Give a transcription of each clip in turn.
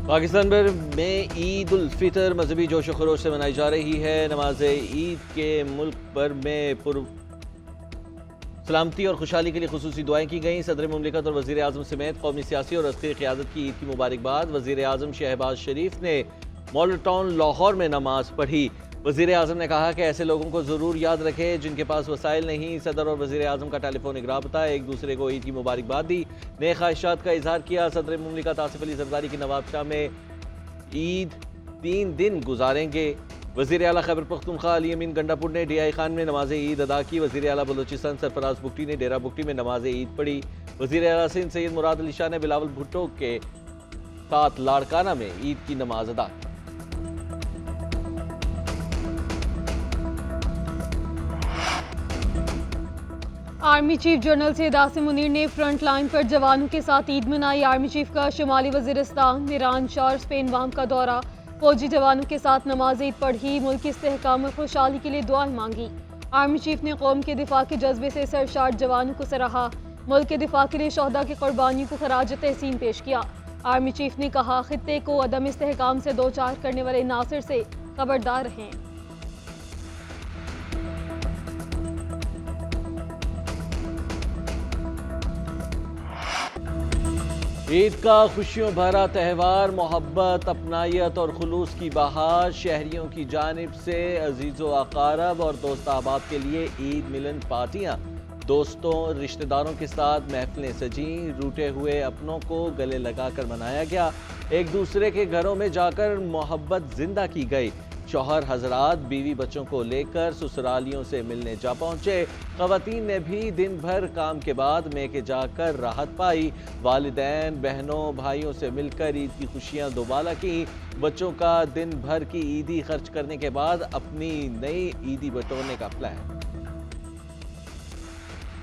پاکستان بھر میں عید الفطر مذہبی جوش و خروش سے منائی جا رہی ہے۔ نماز عید کے ملک بھر میں سلامتی اور خوشحالی کے لیے خصوصی دعائیں کی گئیں۔ صدر مملکت اور وزیر اعظم سمیت قومی سیاسی اور عسکری قیادت کی عید کی مبارکباد۔ وزیر اعظم شہباز شریف نے ماڈل ٹاؤن لاہور میں نماز پڑھی۔ وزیر اعظم نے کہا کہ ایسے لوگوں کو ضرور یاد رکھے جن کے پاس وسائل نہیں۔ صدر اور وزیر اعظم کا ٹیلی فونک رابطہ، ایک دوسرے کو عید کی مبارکباد دی، نیک خواہشات کا اظہار کیا۔ صدر مملکت آصف علی زرداری کی نواب شاہ میں عید 3 دن گزاریں گے۔ وزیر اعلیٰ خیبر پختونخوا علی امین گنڈا پور نے ڈی آئی خان میں نماز عید ادا کی۔ وزیر اعلیٰ بلوچستان سرفراز بگٹی نے ڈیرہ بگٹی میں نماز عید پڑھی۔ وزیر اعلیٰ سندھ سید مراد علی شاہ نے بلاول بھٹو کے ساتھ لاڑکانہ میں عید کی نماز ادا کی۔ Army chief general Syed Asim Munir نے فرنٹ لائن پر جوانوں کے ساتھ عید منائی۔ آرمی چیف کا شمالی وزیرستان، ایران، شار اور اسپین وام کا دورہ۔ فوجی جوانوں کے ساتھ نماز عید پڑھی، ملک کی استحکام اور خوشحالی کے لیے دعائیں مانگی۔ آرمی چیف نے قوم کے دفاع کے جذبے سے سرشار جوانوں کو سراہا، ملک کے دفاع کے لیے شہداء کی قربانیوں کو خراج تحسین پیش کیا۔ آرمی چیف نے کہا خطے کو عدم استحکام سے دوچار کرنے والے عناصر سے خبردار رہیں۔ عید کا خوشیوں بھرا تہوار، محبت، اپنائیت اور خلوص کی بہار شہریوں کی جانب سے عزیز و اقارب اور دوست احباب کے لیے عید ملن پارٹیاں، دوستوں رشتہ داروں کے ساتھ محفلیں سجیں، روٹے ہوئے اپنوں کو گلے لگا کر منایا گیا۔ ایک دوسرے کے گھروں میں جا کر محبت زندہ کی گئی۔ شوہر حضرات بیوی بچوں کو لے کر سسرالیوں سے ملنے جا پہنچے۔ خواتین نے بھی دن بھر کام کے بعد میکے جا کر راحت پائی۔ والدین بہنوں بھائیوں سے مل کر عید کی خوشیاں دوبالا کی۔ بچوں کا دن بھر کی عیدی خرچ کرنے کے بعد اپنی نئی عیدی بٹورنے کا پلان۔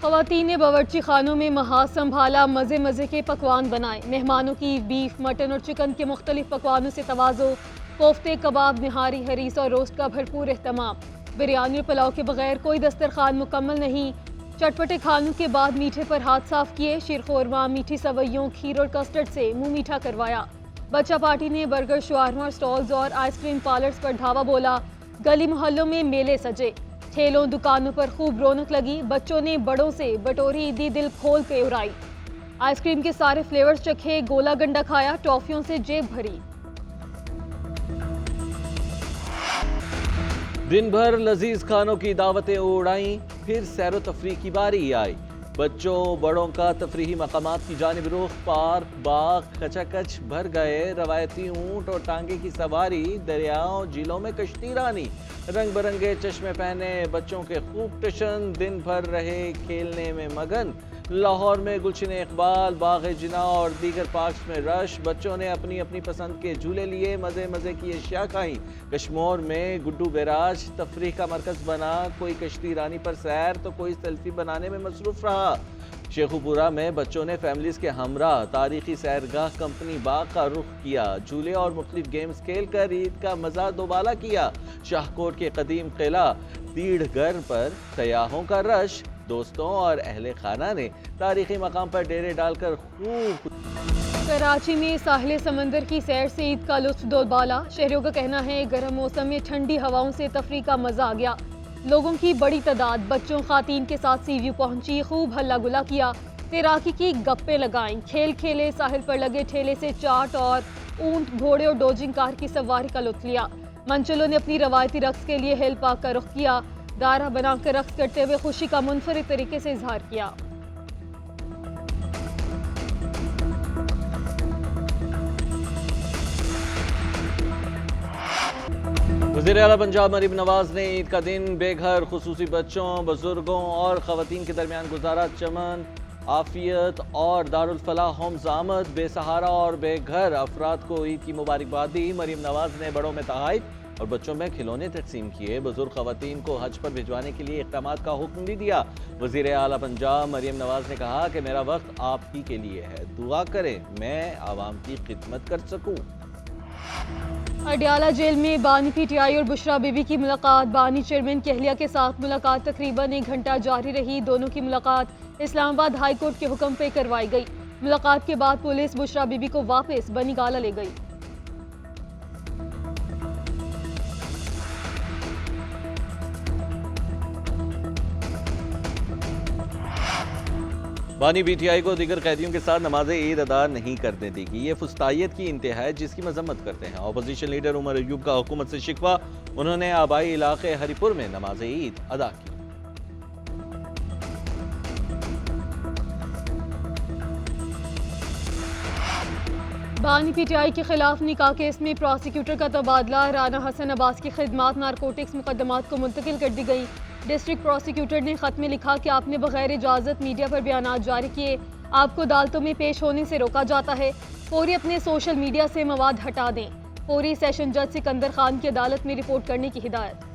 خواتین نے باورچی خانوں میں محاذ سنبھالا، مزے مزے کے پکوان بنائے۔ مہمانوں کی بیف، مٹن اور چکن کے مختلف پکوانوں سے تواضع، کوفتے، کباب، نہاری، ہریس اور روسٹ کا بھرپور اہتمام۔ بریانی اور پلاؤ کے بغیر کوئی دسترخوان مکمل نہیں۔ چٹپٹے کھانوں کے بعد میٹھے پر ہاتھ صاف کیے۔ شیرخورما، میٹھی سوئیوں، کھیر اور کسٹرڈ سے منہ میٹھا کروایا۔ بچہ پارٹی نے برگر، شاورما اور سٹالز اور آئس کریم پارلرز پر دھاوا بولا۔ گلی محلوں میں میلے سجے، ٹھیلوں دکانوں پر خوب رونق لگی۔ بچوں نے بڑوں سے بٹوری عیدی دل کھول کے اڑائی۔ آئس کریم کے سارے فلیورز چکھے، گولا گنڈا کھایا، ٹافیوں سے جیب بھری۔ دن بھر لذیذ کھانوں کی دعوتیں اڑائیں، پھر سیر و تفریح کی باری آئی۔ بچوں بڑوں کا تفریحی مقامات کی جانب رخ، پارک باغ کچا کچ بھر گئے۔ روایتی اونٹ اور ٹانگے کی سواری، دریاؤں جھیلوں میں کشتی رانی، رنگ برنگے چشمے پہنے بچوں کے خوب ٹشن، دن بھر رہے کھیلنے میں مگن۔ لاہور میں گلشن اقبال، باغ جناح اور دیگر پارکس میں رش۔ بچوں نے اپنی اپنی پسند کے جھولے لیے، مزے مزے کی اشیاء کھائیں۔ کشمور میں گڈو بیراج تفریح کا مرکز بنا، کوئی کشتی رانی پر سیر تو کوئی سیلفی بنانے میں مصروف رہا۔ شیخو پورہ میں بچوں نے فیملیز کے ہمراہ تاریخی سیرگاہ کمپنی باغ کا رخ کیا، جھولے اور مختلف گیمز کھیل کر عید کا مزہ دوبالا کیا۔ شاہکوٹ کے قدیم قلعہ تیڑھ گر پر سیاحوں کا رش، دوستوں اور اہل خانہ نے تاریخی مقام پر ڈیرے ڈال کر خوب۔ کراچی میں ساحل سمندر کی سیر سے عید کا لطف دوبالا۔ شہریوں کا کہنا ہے گرم موسم میں ٹھنڈی ہواؤں سے تفریح کا مزہ آ گیا۔ لوگوں کی بڑی تعداد بچوں خواتین کے ساتھ سی ویو پہنچی، خوب ہلا گلا کیا، تیراکی کی گپیں لگائیں، کھیل کھیلے، ساحل پر لگے ٹھیلے سے چاٹ اور اونٹ گھوڑے اور ڈوجنگ کار کی سواری کا لطف لیا۔ منچلوں نے اپنی روایتی رقص کے لیے ہل پارک کا رخ کیا، دائرہ بنا کر رقص کرتے ہوئے خوشی کا منفرد طریقے سے اظہار کیا۔ وزیر اعلیٰ پنجاب مریم نواز نے عید کا دن بے گھر خصوصی بچوں، بزرگوں اور خواتین کے درمیان گزارا۔ چمن، عافیت اور دارالفلاح ہومز آمد بے سہارا اور بے گھر افراد کو عید کی مبارکباد دی۔ مریم نواز نے بڑوں میں تحائف اور بچوں میں کھلونے تقسیم کیے۔ بزرگ خواتین کو حج پر بھجوانے کے لیے اقدامات کا حکم بھی دیا۔ وزیر اعلیٰ پنجاب مریم نواز نے کہا کہ میرا وقت آپ ہی کے لیے ہے، دعا کریں میں عوام کی خدمت کر سکوں۔ اڈیالہ جیل میں بانی پی ٹی آئی اور بشرا بی بی کی ملاقات۔ بانی چیئرمین کہلیہ کے ساتھ ملاقات تقریباً 1 گھنٹہ جاری رہی۔ دونوں کی ملاقات اسلام آباد ہائی کورٹ کے حکم پہ کروائی گئی۔ ملاقات کے بعد پولیس بشرا بی بی کو واپس بنی گالہ لے گئی۔ بانی پی ٹی آئی کو دیگر قیدیوں کے ساتھ نماز عید ادا نہیں کرنے دی گئی، یہ فسطائیت کی انتہا ہے جس کی مذمت کرتے ہیں۔ اپوزیشن لیڈر عمر ایوب کا حکومت سے شکوہ، انہوں نے آبائی علاقے ہری پور میں نماز عید ادا کی۔ بانی پی ٹی آئی کے خلاف نکاح کیس میں پراسیکیوٹر کا تبادلہ، رانا حسن عباس کی خدمات نارکوٹکس مقدمات کو منتقل کر دی گئی۔ ڈسٹرکٹ پراسیکیوٹر نے خط میں لکھا کہ آپ نے بغیر اجازت میڈیا پر بیانات جاری کیے، آپ کو عدالتوں میں پیش ہونے سے روکا جاتا ہے، فوری اپنے سوشل میڈیا سے مواد ہٹا دیں، فوری سیشن جج سکندر خان کی عدالت میں رپورٹ کرنے کی ہدایت۔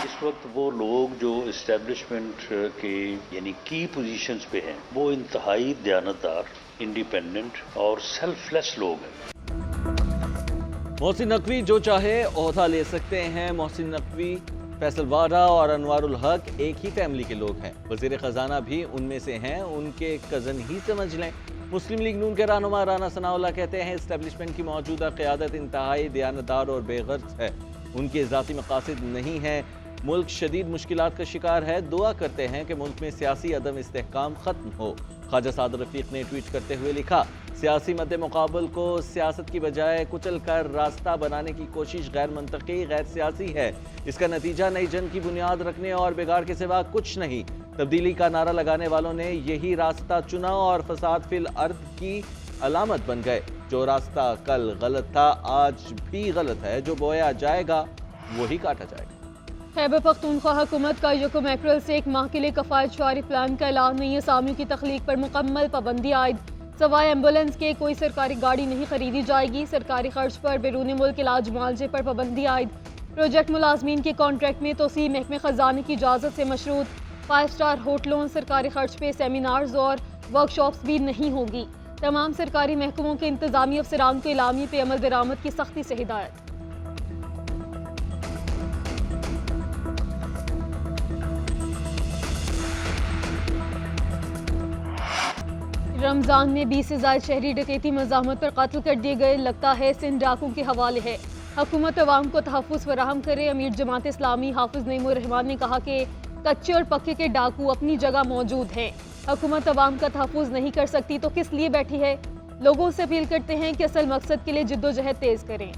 اس وقت وہ لوگ جو اسٹیبلشمنٹ کے یعنی کی پوزیشنز پہ ہیں وہ انتہائی دیانتدار، انڈیپینڈنٹ اور سیلف لیس لوگ ہیں۔ محسن نقوی جو چاہے عہدہ لے سکتے ہیں۔ محسن نقوی، فیصل وارا اور انوار الحق ایک ہی فیملی کے لوگ ہیں، وزیر خزانہ بھی ان میں سے ہیں، ان کے کزن ہی سمجھ لیں۔ مسلم لیگ نون کے رہنما رانا ثناء اللہ کہتے ہیں اسٹیبلشمنٹ کی موجودہ قیادت انتہائی دیانتدار اور بے غرض ہے، ان کے ذاتی مقاصد نہیں ہیں، ملک شدید مشکلات کا شکار ہے، دعا کرتے ہیں کہ ملک میں سیاسی عدم استحکام ختم ہو۔ خواجہ سعد رفیق نے ٹویٹ کرتے ہوئے لکھا، سیاسی مد مقابل کو سیاست کی بجائے کچل کر راستہ بنانے کی کوشش غیر منطقی، غیر سیاسی ہے، اس کا نتیجہ نئی جنگ کی بنیاد رکھنے اور بگاڑ کے سوا کچھ نہیں۔ تبدیلی کا نعرہ لگانے والوں نے یہی راستہ چنا اور فساد فی الارض کی علامت بن گئے۔ جو راستہ کل غلط تھا آج بھی غلط ہے، جو بویا جائے گا وہی کاٹا جائے گا۔ خیبر پختونخوا حکومت کا 1 اپریل سے 1 ماہ کے لیے کفایت شعاری پلان کا اعلان، نئی اسامیوں کی تخلیق پر مکمل پابندی عائد، سوائے ایمبولینس کے کوئی سرکاری گاڑی نہیں خریدی جائے گی، سرکاری خرچ پر بیرون ملک علاج معالجے پر پابندی عائد، پروجیکٹ ملازمین کے کانٹریکٹ میں توسیع محکمہ خزانے کی اجازت سے مشروط، 5 اسٹار ہوٹلوں سرکاری خرچ پہ سیمینارز اور ورکشاپس بھی نہیں ہوگی، تمام سرکاری محکموں کے انتظامی افسران کو اعلامیے پہ عمل درآمد کی سختی سے ہدایت۔ رمضان میں 20 سے زائد شہری ڈکیتی مزاحمت پر قتل کر دیے گئے، لگتا ہے سندھ ڈاکو کے حوالے ہے، حکومت عوام کو تحفظ فراہم کرے۔ امیر جماعت اسلامی حافظ نعیم الرحمان نے کہا کہ کچے اور پکے کے ڈاکو اپنی جگہ موجود ہیں، حکومت عوام کا تحفظ نہیں کر سکتی تو کس لیے بیٹھی ہے؟ لوگوں سے اپیل کرتے ہیں کہ اصل مقصد کے لیے جدوجہد تیز کریں۔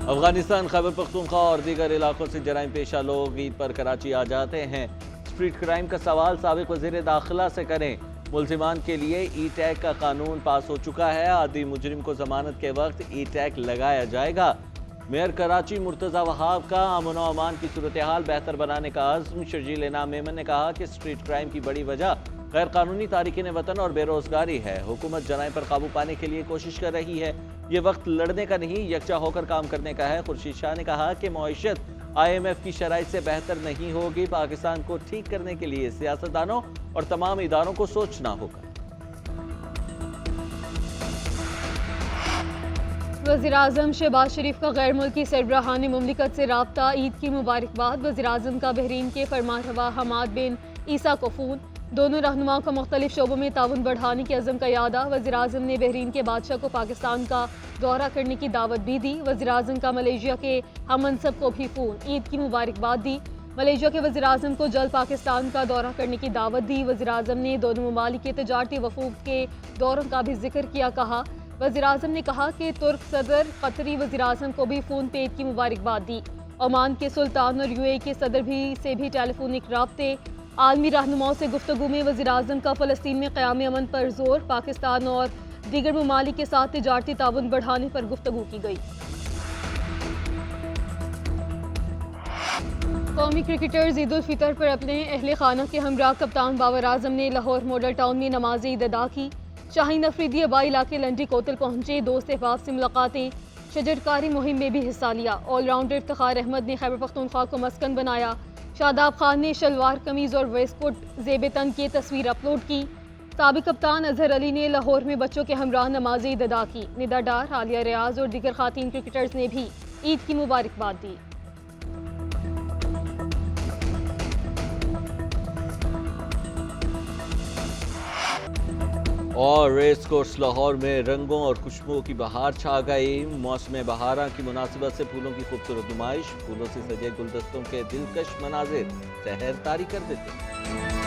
افغانستان، خیبر پختونخوا اور دیگر علاقوں سے جرائم پیشہ لوگ عید پر کراچی آ جاتے ہیں، اسٹریٹ کرائم کا سوال سابق وزیر داخلہ سے کریں۔ ملزمان کے لیے ای ٹیگ کا قانون پاس ہو چکا ہے، عادی مجرم کو ضمانت کے وقت ای ٹیگ لگایا جائے گا۔ میئر کراچی مرتضی وہاب کا امن و امان کی صورتحال بہتر بنانے کا عزم۔ شرجیل انعام میمن نے کہا کہ اسٹریٹ کرائم کی بڑی وجہ غیر قانونی تارکین وطن اور بے روزگاری ہے، حکومت جرائم پر قابو پانے کے لیے کوشش کر رہی ہے، یہ وقت لڑنے کا نہیں یکجا ہو کر کام کرنے کا ہے۔ خورشید شاہ نے کہا کہ معیشت IMF کی شرائط سے بہتر نہیں ہوگی، پاکستان کو ٹھیک کرنے کے لیے سیاستدانوں اور تمام اداروں کو سوچنا ہوگا۔ وزیراعظم شہباز شریف کا غیر ملکی سربراہان مملکت سے رابطہ، عید کی مبارکباد۔ وزیراعظم کا بحرین کے فرمانروا حماد بن عیسیٰ کو فون، دونوں رہنماؤں کا مختلف شعبوں میں تعاون بڑھانے کے عزم کا اعادہ۔ وزیراعظم نے بحرین کے بادشاہ کو پاکستان کا دورہ کرنے کی دعوت بھی دی۔ وزیراعظم کا ملیشیا کے ہم منصب کو بھی فون، عید کی مبارکباد دی۔ ملیشیا کے وزیراعظم کو جلد پاکستان کا دورہ کرنے کی دعوت دی۔ وزیراعظم نے دونوں ممالک کے تجارتی وفود کے دوروں کا بھی ذکر کیا، کہا وزیراعظم نے کہا کہ ترک صدر قطری وزیراعظم کو بھی فون پہ عید کی مبارکباد دی۔ عمان کے سلطان اور UAE کے صدر سے بھی ٹیلی فونک رابطے۔ عالمی رہنماؤں سے گفتگو میں وزیراعظم کا فلسطین میں قیام امن پر زور، پاکستان اور دیگر ممالک کے ساتھ تجارتی تعاون بڑھانے پر گفتگو کی گئی۔ قومی کرکٹرز عید الفطر پر اپنے اہل خانہ کے ہمراہ کپتان بابر اعظم نے لاہور ماڈل ٹاؤن میں نماز عید ادا کی۔ شاہین افریدی آبائی علاقے لنڈی کوتل پہنچے، دوست احباب سے ملاقاتیں، شجرکاری مہم میں بھی حصہ لیا۔ آل راؤنڈر افتخار احمد نے خیبر پختونخوا کو مسکن بنایا۔ شاداب خان نے شلوار قمیض اور ویسٹ کوٹ زیب تن کی تصویر اپلوڈ کی۔ سابق کپتان اظہر علی نے لاہور میں بچوں کے ہمراہ نماز عید ادا کی۔ ندا ڈار، عالیہ ریاض اور دیگر خواتین کرکٹرز نے بھی عید کی مبارکباد دی۔ اور ریس کورس لاہور میں رنگوں اور خوشبوؤں کی بہار چھا گئی۔ موسم بہاراں کی مناسبت سے پھولوں کی خوبصورت نمائش، پھولوں سے سجے گلدستوں کے دلکش مناظر سحر طاری کر دیتے ہیں۔